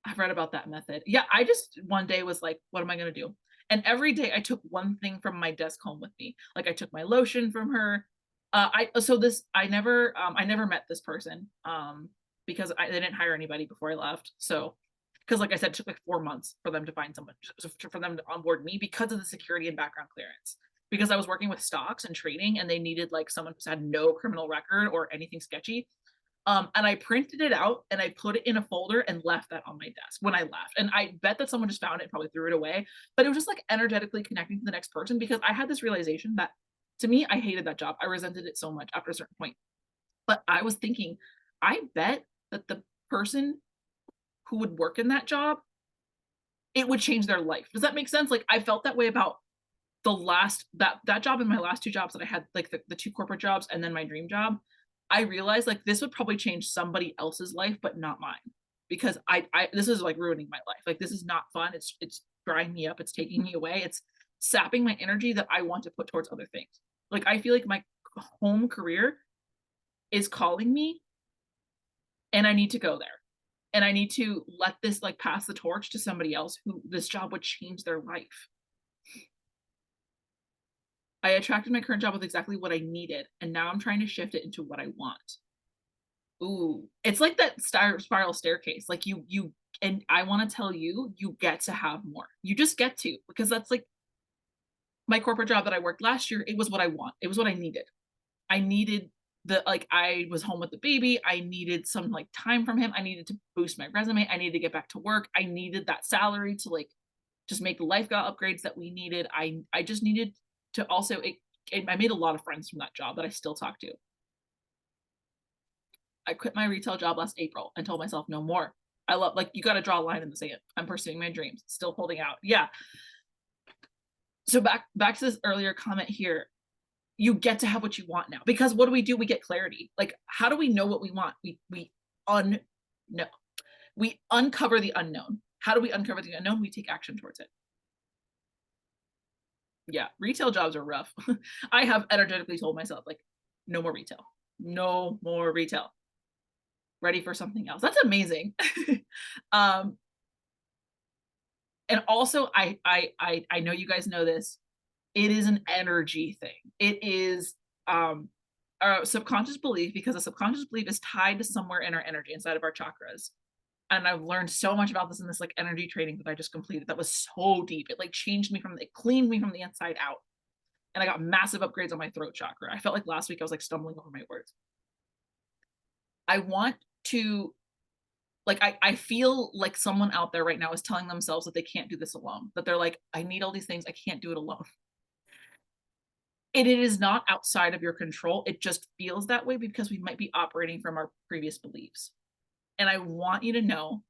I've read about that method. Yeah, I just one day was like, what am I going to do? And every day I took one thing from my desk home with me. Like I took my lotion from her. I so this I never met this person because they didn't hire anybody before I left. So because like I said, it took like 4 months for them to find someone for them to onboard me because of the security and background clearance. Because I was working with stocks and trading, and they needed like someone who had no criminal record or anything sketchy. And I printed it out and I put it in a folder and left that on my desk when I left. And I bet that someone just found it and probably threw it away. But it was just like energetically connecting to the next person because I had this realization that to me, I hated that job. I resented it so much after a certain point. But I was thinking, I bet that the person who would work in that job, it would change their life. Does that make sense? Like I felt that way about the last that job and my last two jobs that I had, like the two corporate jobs and then my dream job. I realized like this would probably change somebody else's life, but not mine. Because I this is like ruining my life. Like this is not fun. It's drying me up. It's taking me away. It's sapping my energy that I want to put towards other things. Like I feel like my home career is calling me and I need to go there. And I need to let this like pass the torch to somebody else who this job would change their life. I attracted my current job with exactly what I needed, and now I'm trying to shift it into what I want. Ooh, it's like that spiral staircase. Like and I want to tell you, you get to have more. You just get to because that's like my corporate job that I worked last year. It was what I want. It was what I needed. I needed the like I was home with the baby. I needed some like time from him. I needed to boost my resume. I needed to get back to work. I needed that salary to like just make the lifestyle upgrades that we needed. I just needed to also I made a lot of friends from that job that I still talk to. I quit my retail job last April and told myself no more. I love like you got to draw a line in the sand. I'm pursuing my dreams, still holding out. Yeah. So back to this earlier comment here. You get to have what you want now because what do? We get clarity. Like how do we know what we want? Un no. We uncover the unknown. How do we uncover the unknown? We take action towards it. Yeah, retail jobs are rough. I have energetically told myself like no more retail. No more retail. Ready for something else. That's amazing. um and also I know you guys know this. It is an energy thing. It is a subconscious belief because a subconscious belief is tied to somewhere in our energy inside of our chakras. And I've learned so much about this in this like energy training that I just completed that was so deep. It like changed me it cleaned me from the inside out. And I got massive upgrades on my throat chakra. I felt like last week I was like stumbling over my words. I want to like I feel like someone out there right now is telling themselves that they can't do this alone. That they're like, I need all these things. I can't do it alone. And it is not outside of your control. It just feels that way because we might be operating from our previous beliefs. And I want you to know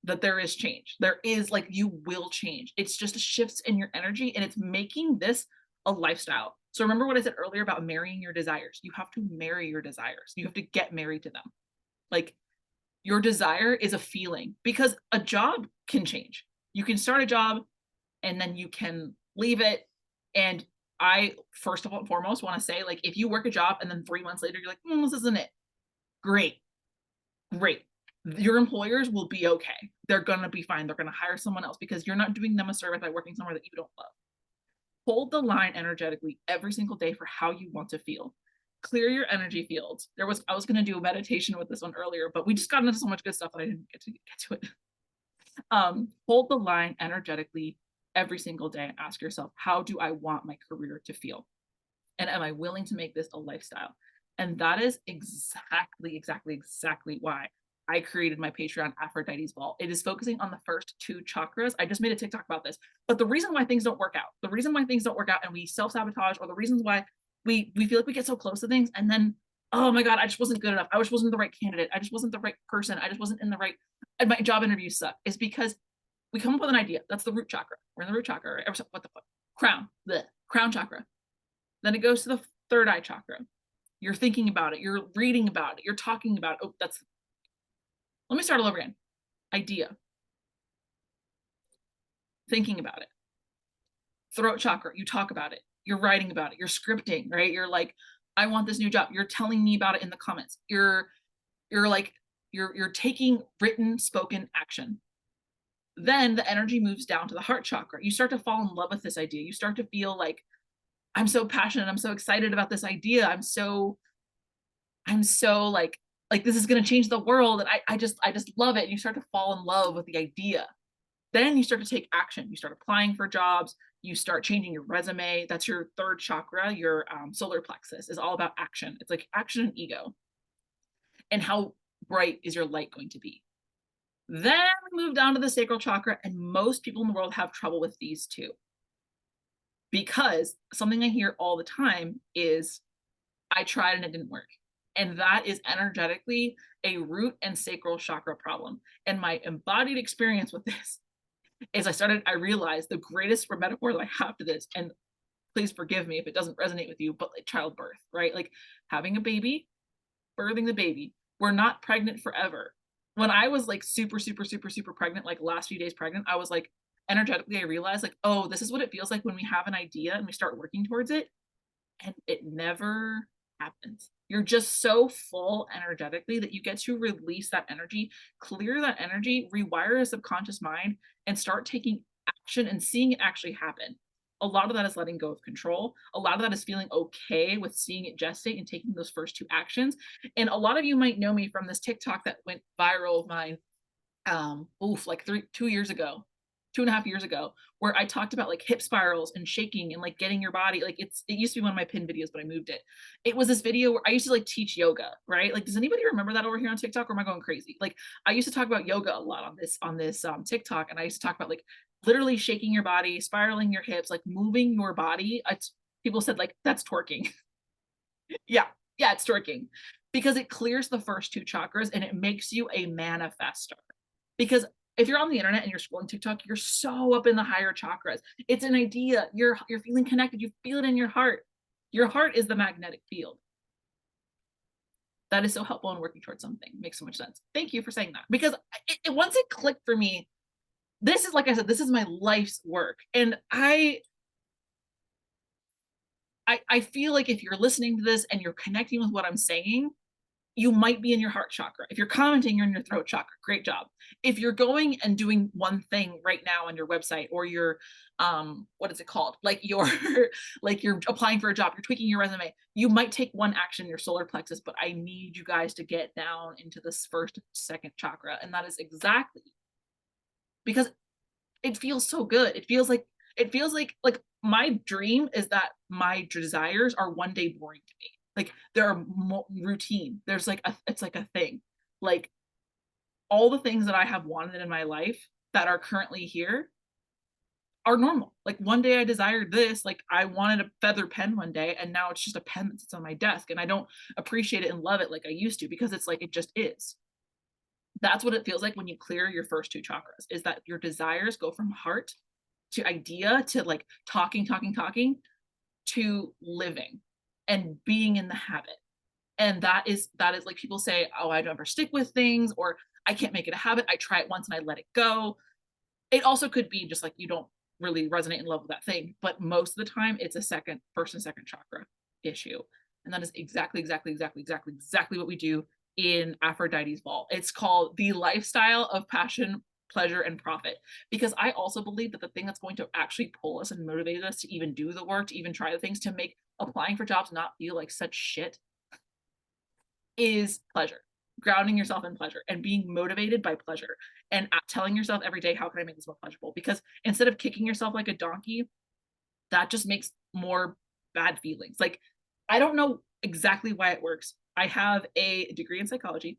that there is change. There is like you will change. It's just shifts in your energy and it's making this a lifestyle. So remember what I said earlier about marrying your desires. You have to marry your desires. You have to get married to them. Like your desire is a feeling because a job can change. You can start a job and then you can leave it. And I, first of all, foremost, want to say, like, if you work a job and then 3 months later, you're like, this isn't it. Great. Great. Your employers will be okay. They're going to be fine. They're going to hire someone else because you're not doing them a service by working somewhere that you don't love. Hold the line energetically every single day for how you want to feel. Clear your energy fields. I was going to do a meditation with this one earlier, but we just got into so much good stuff that I didn't get to it. Hold the line energetically every single day and ask yourself, how do I want my career to feel? And am I willing to make this a lifestyle? And that is exactly why I created my Patreon Aphrodite's Ball. It is focusing on the first two chakras. I just made a TikTok about this. But the reason why things don't work out, and we self-sabotage, or the reasons why we feel like we get so close to things and then oh my God, I just wasn't good enough. I just wasn't the right candidate. I just wasn't the right person. I just wasn't in the right, and my job interview sucked. Is because we come up with an idea. That's the root chakra. We're in the root chakra. Right? What the fuck? Crown. The crown chakra. Then it goes to the third eye chakra. You're thinking about it. You're reading about it. You're talking about it. Oh, that's, let me start all over again. Idea. Thinking about it. Throat chakra. You talk about it. You're writing about it. You're scripting, right? You're like, I want this new job. You're telling me about it in the comments. You're like, you're taking written, spoken action. Then the energy moves down to the heart chakra. You start to fall in love with this idea. You start to feel like, I'm so passionate. I'm so excited about this idea. I'm so like this is going to change the world. And I just love it. And you start to fall in love with the idea. Then you start to take action. You start applying for jobs. You start changing your resume. That's your third chakra. Your solar plexus is all about action. It's like action and ego. And how bright is your light going to be? Then we move down to the sacral chakra, and most people in the world have trouble with these two. Because something I hear all the time is, I tried and it didn't work. And that is energetically a root and sacral chakra problem. And my embodied experience with this is I realized the greatest metaphor that I have to this, and please forgive me if it doesn't resonate with you, but like childbirth, right? Like having a baby, birthing the baby. We're not pregnant forever. When I was like super, super, super, super pregnant, like last few days pregnant, I was like, energetically, I realized like, oh, this is what it feels like when we have an idea and we start working towards it, and it never happens. You're just so full energetically that you get to release that energy, clear that energy, rewire a subconscious mind, and start taking action and seeing it actually happen. A lot of that is letting go of control. A lot of that is feeling okay with seeing it gestate and taking those first two actions. And a lot of you might know me from this TikTok that went viral of mine, like 2 years ago, 2.5 years ago, where I talked about like hip spirals and shaking and like getting your body, like it used to be one of my pinned videos, but I moved it. It was this video where I used to like teach yoga, right? Like, does anybody remember that over here on TikTok, or am I going crazy? Like, I used to talk about yoga a lot on this TikTok, and I used to talk about like literally shaking your body, spiraling your hips, like moving your body. People said like that's twerking. Yeah, yeah, it's twerking, because it clears the first two chakras and it makes you a manifester. Because if you're on the internet and you're scrolling TikTok, you're so up in the higher chakras. It's an idea. You're feeling connected. You feel it in your heart. Your heart is the magnetic field. That is so helpful in working towards something. Makes so much sense. Thank you for saying that. Because once it clicked for me, this is, like I said, this is my life's work. And I feel like if you're listening to this and you're connecting with what I'm saying, you might be in your heart chakra. If you're commenting, you're in your throat chakra. Great job. If you're going and doing one thing right now on your website, or you're what is it called? Like you're like you're applying for a job, you're tweaking your resume, you might take one action in your solar plexus, but I need you guys to get down into this first, second chakra. And that is exactly because it feels so good. It feels like my dream is that my desires are one day boring to me. Like there are routine. There's like it's like a thing. Like all the things that I have wanted in my life that are currently here are normal. Like one day I desired this, like I wanted a feather pen one day, and now it's just a pen that sits on my desk, and I don't appreciate it and love it like I used to, because it's like it just is. That's what it feels like when you clear your first two chakras, is that your desires go from heart to idea to like talking to living and being in the habit. And that is like, people say, oh, I don't ever stick with things, or I can't make it a habit. I try it once and I let it go. It also could be just like you don't really resonate and love with that thing. But most of the time it's a first and second chakra issue. And that is exactly what we do in Aphrodite's Vault. It's called the lifestyle of passion, pleasure, and profit. Because I also believe that the thing that's going to actually pull us and motivate us to even do the work, to even try the things, to make applying for jobs not feel like such shit, is pleasure. Grounding yourself in pleasure and being motivated by pleasure, and telling yourself every day, how can I make this more pleasurable? Because instead of kicking yourself like a donkey, that just makes more bad feelings. Like, I don't know exactly why it works. I have a degree in psychology,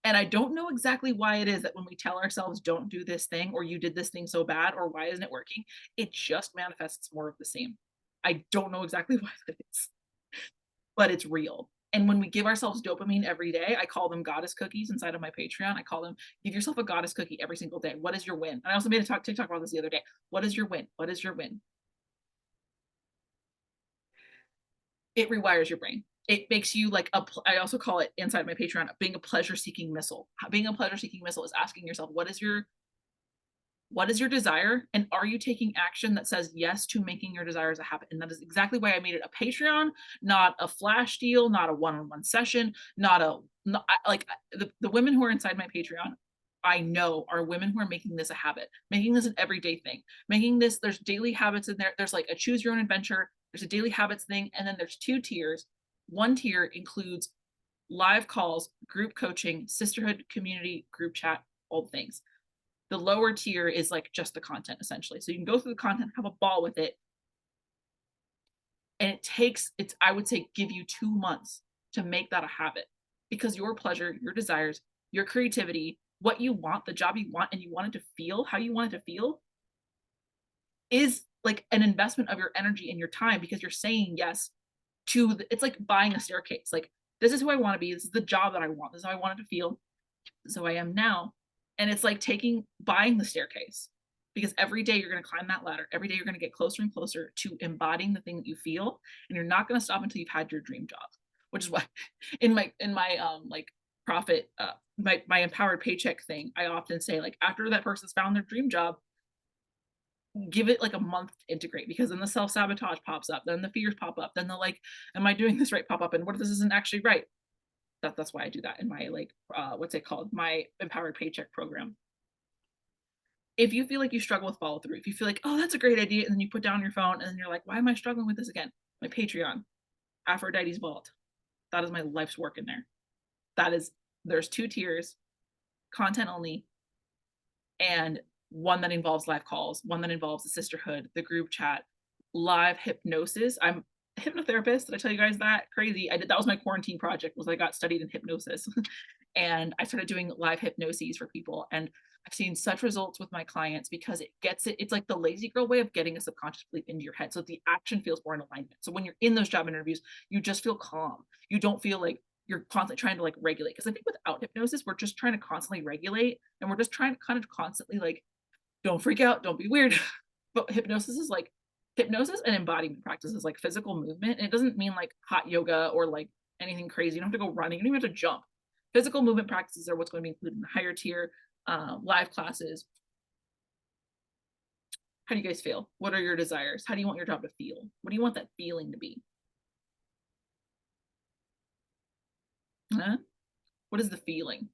and I don't know exactly why it is that when we tell ourselves, don't do this thing, or you did this thing so bad, or why isn't it working, it just manifests more of the same. I don't know exactly why that is, but it's real. And when we give ourselves dopamine every day, I call them goddess cookies inside of my Patreon. I call them, give yourself a goddess cookie every single day. What is your win? And I also made a TikTok about this the other day. What is your win? What is your win? It rewires your brain. It makes you like I also call it inside my Patreon being a pleasure seeking missile. Being a pleasure seeking missile is asking yourself, what is your desire? And are you taking action that says yes to making your desires a habit? And that is exactly why I made it a Patreon, not a flash deal, not a one-on-one session, not a not, like the women who are inside my Patreon, I know are women who are making this a habit, making this an everyday thing, making this, there's daily habits in there. There's like a choose your own adventure, there's a daily habits thing, and then there's two tiers. One tier includes live calls, group coaching, sisterhood, community, group chat, all the things. The lower tier is like just the content essentially. So you can go through the content, have a ball with it. And I would say give you 2 months to make that a habit because your pleasure, your desires, your creativity, what you want, the job you want, and you want it to feel how you want it to feel is like an investment of your energy and your time because you're saying yes to it's like buying a staircase. Like, this is who I want to be. This is the job that I want. This is how I want it to feel. This is who I am now. And it's like buying the staircase because every day you're going to climb that ladder. Every day you're going to get closer and closer to embodying the thing that you feel. And you're not going to stop until you've had your dream job, which is why in my like profit, my empowered paycheck thing, I often say like after that person's found their dream job, give it like a month to integrate because then the self-sabotage pops up, then the fears pop up, then the like, am I doing this right pop up? And what if this isn't actually right? That's why I do that in my like what's it called? My empowered paycheck program. If you feel like you struggle with follow through, if you feel like, oh, that's a great idea, and then you put down your phone and then you're like, why am I struggling with this again? My Patreon, Aphrodite's Vault. That is my life's work in there. There's two tiers, content only, and one that involves live calls, one that involves the sisterhood, the group chat, live hypnosis. I'm a hypnotherapist. Did I tell you guys that? Crazy. That was my quarantine project was I got studied in hypnosis. And I started doing live hypnoses for people. And I've seen such results with my clients because it's like the lazy girl way of getting a subconscious belief into your head. So the action feels more in alignment. So when you're in those job interviews, you just feel calm. You don't feel like you're constantly trying to like regulate. Because I think without hypnosis, we're just trying to constantly regulate and we're just trying to kind of constantly like, don't freak out, don't be weird. But hypnosis and embodiment practice is like physical movement. And it doesn't mean like hot yoga or like anything crazy. You don't have to go running, you don't even have to jump. Physical movement practices are what's going to be included in the higher tier live classes. How do you guys feel? What are your desires? How do you want your job to feel? What do you want that feeling to be? Huh? What is the feeling?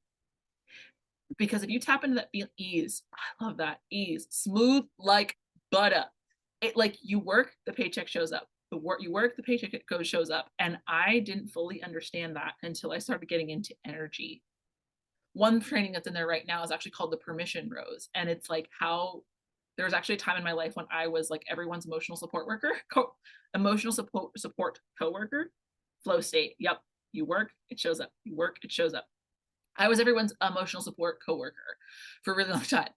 Because if you tap into that ease, I love that ease, smooth like butter. It like you work, the paycheck shows up. You work, the paycheck shows up. And I didn't fully understand that until I started getting into energy. One training that's in there right now is actually called the permission rose. And it's like how there was actually a time in my life when I was like everyone's emotional support worker, emotional support coworker, flow state. Yep. You work, it shows up. You work, it shows up. I was everyone's emotional support coworker for a really long time.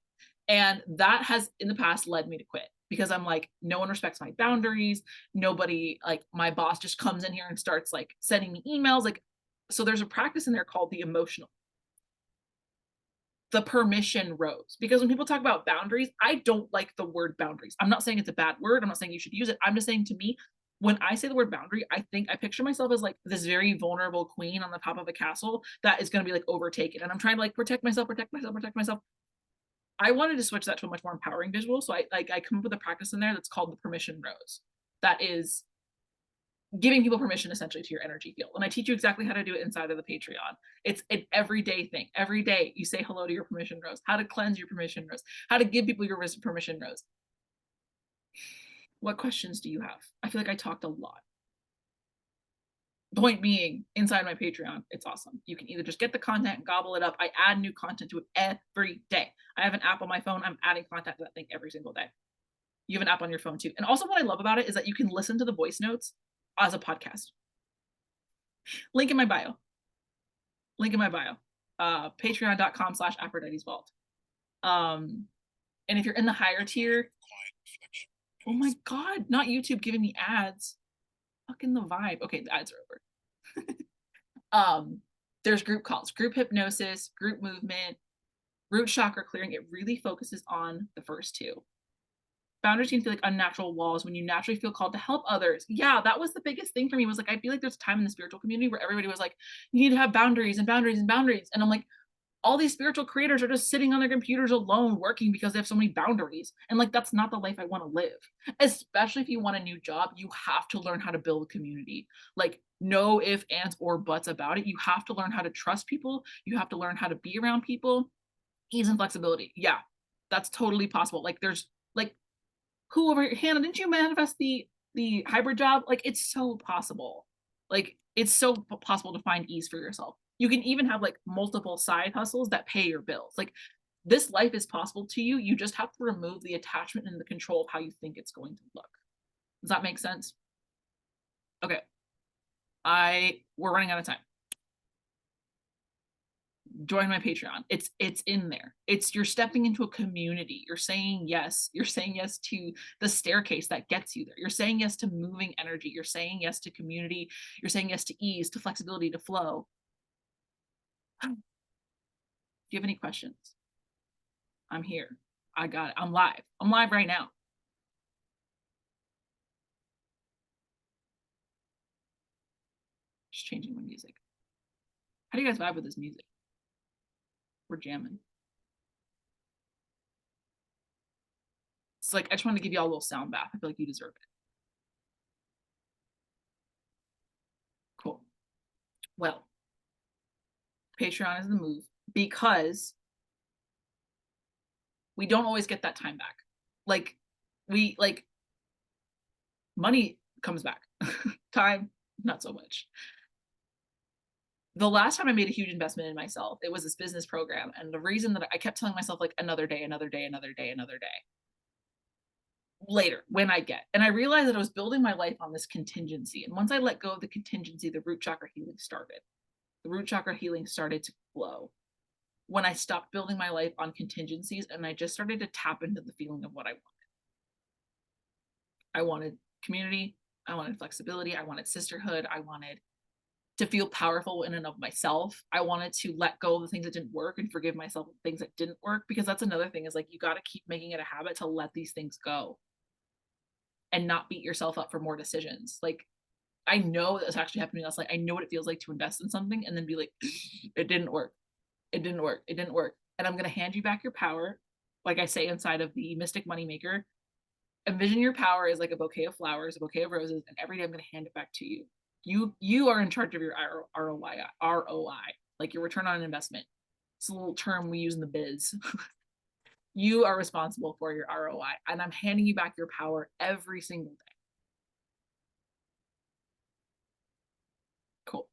And that has in the past led me to quit because I'm like, no one respects my boundaries. Nobody, like my boss just comes in here and starts like sending me emails. Like, so there's a practice in there called the permission rose. Because when people talk about boundaries, I don't like the word boundaries. I'm not saying it's a bad word. I'm not saying you should use it. I'm just saying to me, when I say the word boundary, I picture myself as like this very vulnerable queen on the top of a castle that is going to be like overtaken. And I'm trying to like protect myself, protect myself, protect myself. I wanted to switch that to a much more empowering visual. So I come up with a practice in there that's called the permission rose. That is giving people permission essentially to your energy field. And I teach you exactly how to do it inside of the Patreon. It's an everyday thing. Every day you say hello to your permission rose, how to cleanse your permission rose, how to give people your permission rose. What questions do you have? I feel like I talked a lot. Point being, inside my Patreon, it's awesome. You can either just get the content and gobble it up. I add new content to it every day. I have an app on my phone. I'm adding content to that thing every single day. You have an app on your phone too. And also what I love about it is that you can listen to the voice notes as a podcast. Link in my bio. Link in my bio. Patreon.com/Aphrodite's Vault. And if you're in the higher tier, oh my God, not YouTube giving me ads. Fucking the vibe. Okay, the ads are over. There's group calls, group hypnosis, group movement, root chakra clearing. It really focuses on the first two. Boundaries can feel like unnatural walls when you naturally feel called to help others. Yeah, that was the biggest thing for me, was like, I feel like there's a time in the spiritual community where everybody was like, you need to have boundaries and boundaries and boundaries. And I'm like, all these spiritual creators are just sitting on their computers alone working because they have so many boundaries. And like, that's not the life I want to live. Especially if you want a new job, you have to learn how to build a community. Like, no ifs, ands, or buts about it. You have to learn how to trust people. You have to learn how to be around people. Ease and flexibility. Yeah, that's totally possible. Like, there's like, who over here, Hannah, didn't you manifest the hybrid job? Like, it's so possible. Like, it's so possible to find ease for yourself. You can even have like multiple side hustles that pay your bills. Like, this life is possible to you. You just have to remove the attachment and the control of how you think it's going to look. Does that make sense? Okay. We're running out of time. Join my Patreon. It's in there. You're stepping into a community. You're saying yes. You're saying yes to the staircase that gets you there. You're saying yes to moving energy. You're saying yes to community. You're saying yes to ease, to flexibility, to flow. Do you have any questions? I'm here. I got it. I'm live. I'm live right now. Just changing my music. How do you guys vibe with this music? We're jamming. It's like, I just want to give you all a little sound bath. I feel like you deserve it. Cool. Well, Patreon is the move, because we don't always get that time back. Like, money comes back. Time, not so much. The last time I made a huge investment in myself, it was this business program. And the reason that I kept telling myself, like, another day, another day, another day, another day. Later, when I get. And I realized that I was building my life on this contingency. And once I let go of the contingency, the root chakra healing started. The root chakra healing started to flow. When I stopped building my life on contingencies and I just started to tap into the feeling of what I wanted. I wanted community. I wanted flexibility. I wanted sisterhood. I wanted to feel powerful in and of myself. I wanted to let go of the things that didn't work and forgive myself for things that didn't work, because that's another thing, is like, you got to keep making it a habit to let these things go and not beat yourself up for more decisions. Like, I know that's actually happening last night. I know what it feels like to invest in something and then be like, it didn't work. It didn't work. It didn't work. And I'm going to hand you back your power. Like I say inside of the Mystic Moneymaker, envision your power as like a bouquet of flowers, a bouquet of roses, and every day I'm going to hand it back to you. You are in charge of your ROI, like your return on investment. It's a little term we use in the biz. You are responsible for your ROI, and I'm handing you back your power every single day. Cool.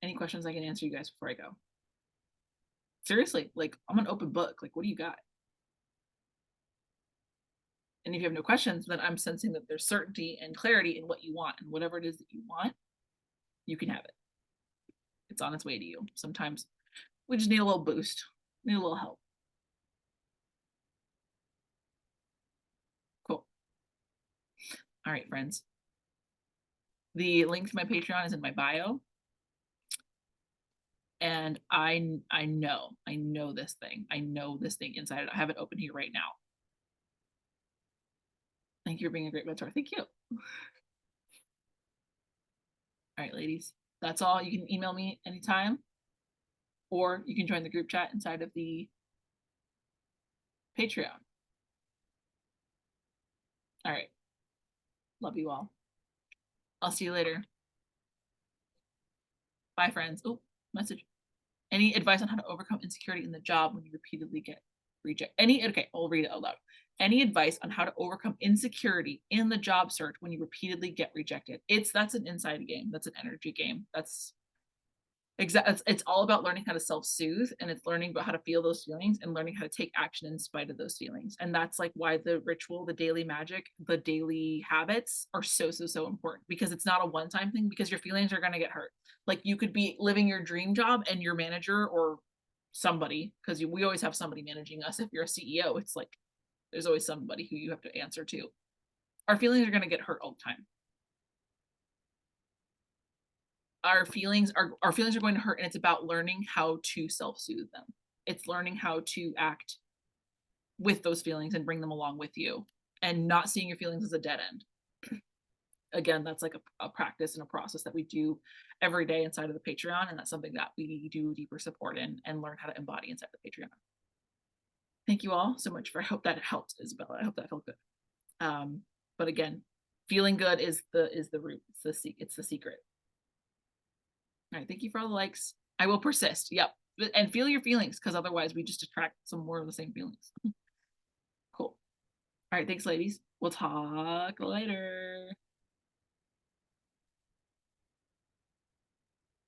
Any questions I can answer you guys before I go? Seriously, like, I'm an open book. Like, what do you got? And if you have no questions, then I'm sensing that there's certainty and clarity in what you want, and whatever it is that you want, you can have it. It's on its way to you. Sometimes we just need a little boost, need a little help. Cool. All right, friends. The link to my Patreon is in my bio. And I know this thing. I know this thing inside. I have it open here right now. Thank you for being a great mentor. Thank you. All right, ladies. That's all. You can email me anytime, or you can join the group chat inside of the Patreon. All right. Love you all. I'll see you later. Bye, friends. Oh, message. Any advice on how to overcome insecurity in the job when you repeatedly get rejected? Okay, I'll read it out loud. Any advice on how to overcome insecurity in the job search when you repeatedly get rejected? That's an inside game. That's an energy game. That's exactly. It's all about learning how to self-soothe, and it's learning about how to feel those feelings and learning how to take action in spite of those feelings. And that's like why the ritual, the daily magic, the daily habits are so important, because it's not a one-time thing, because your feelings are going to get hurt. Like, you could be living your dream job and your manager or somebody, because we always have somebody managing us. If you're a CEO, it's like there's always somebody who you have to answer to. Our feelings are going to get hurt all the time. our feelings are going to hurt, and it's about learning how to self-soothe them. It's learning how to act with those feelings and bring them along with you, and not seeing your feelings as a dead end. Again, that's like a practice and a process that we do every day inside of the Patreon, and that's something that we do deeper support in and learn how to embody inside the Patreon. Thank you all so much for I hope that helped, Isabella. I hope that felt good. But again, feeling good is the root. It's the secret. All right, thank you for all the likes. I will persist. Yep. And feel your feelings, because otherwise we just attract some more of the same feelings. Cool. All right, thanks, ladies. We'll talk later.